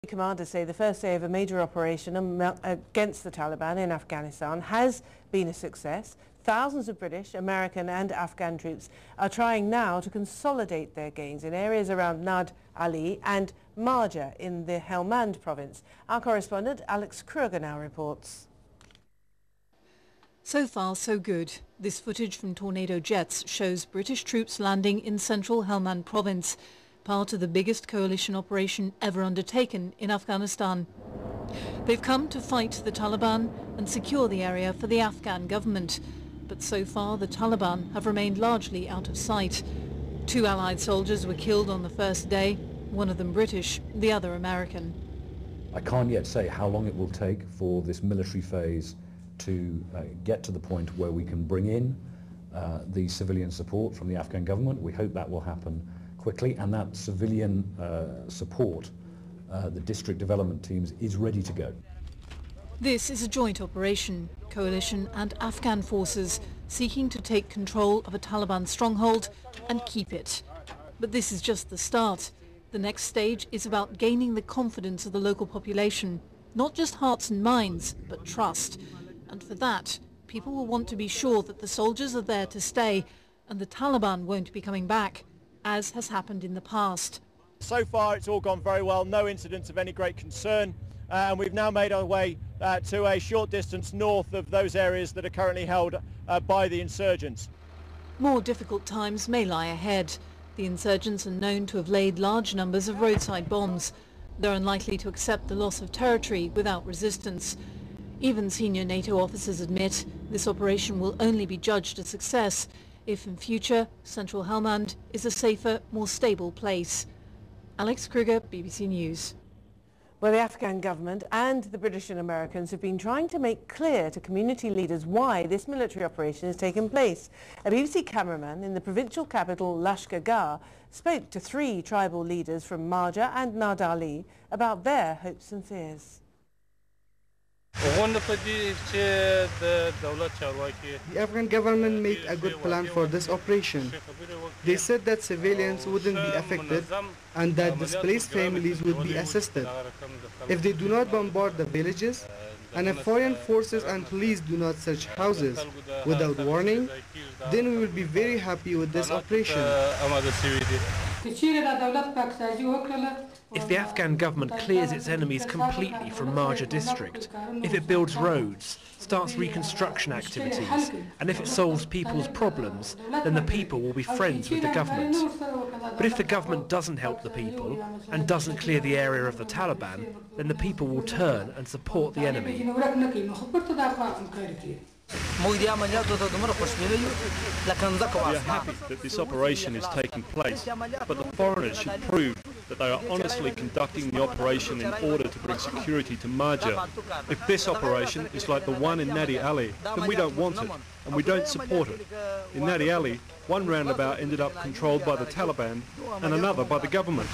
Commanders say the first day of a major operation against the Taliban in Afghanistan has been a success. Thousands of British, American and Afghan troops are trying now to consolidate their gains in areas around Nad Ali and Marja in the Helmand province. Our correspondent Alex Kruger now reports. So far, so good. This footage from Tornado jets shows British troops landing in central Helmand province, part of the biggest coalition operation ever undertaken in Afghanistan. They've come to fight the Taliban and secure the area for the Afghan government. But so far, the Taliban have remained largely out of sight. 2 Allied soldiers were killed on the first day, one of them British, the other American. I can't yet say how long it will take for this military phase to get to the point where we can bring in the civilian support from the Afghan government. We hope that will happen quickly, and that civilian support, the district development teams, is ready to go. This is a joint operation, coalition and Afghan forces seeking to take control of a Taliban stronghold and keep it. But this is just the start. The next stage is about gaining the confidence of the local population, not just hearts and minds, but trust. And for that, people will want to be sure that the soldiers are there to stay and the Taliban won't be coming back, as has happened in the past. So far it's all gone very well, no incidents of any great concern, and we've now made our way to a short distance north of those areas that are currently held by the insurgents. More difficult times may lie ahead. The insurgents are known to have laid large numbers of roadside bombs. They're unlikely to accept the loss of territory without resistance. Even senior NATO officers admit this operation will only be judged a success if in future central Helmand is a safer, more stable place. Alex Kruger, BBC News. Well, the Afghan government and the British and Americans have been trying to make clear to community leaders why this military operation has taken place. A BBC cameraman in the provincial capital Lashkar spoke to 3 tribal leaders from Marja and Nad Ali about their hopes and fears. The Afghan government made a good plan for this operation. They said that civilians wouldn't be affected and that displaced families would be assisted. If they do not bombard the villages, and if foreign forces and police do not search houses without warning, then we will be very happy with this operation. If the Afghan government clears its enemies completely from Marja district, if it builds roads, starts reconstruction activities, and if it solves people's problems, then the people will be friends with the government. But if the government doesn't help the people and doesn't clear the area of the Taliban, then the people will turn and support the enemy. We are happy that this operation is taking place, but the foreigners should prove that they are honestly conducting the operation in order to bring security to Marja. If this operation is like the one in Nad Ali, then we don't want it, and we don't support it. In Nad Ali, one roundabout ended up controlled by the Taliban and another by the government.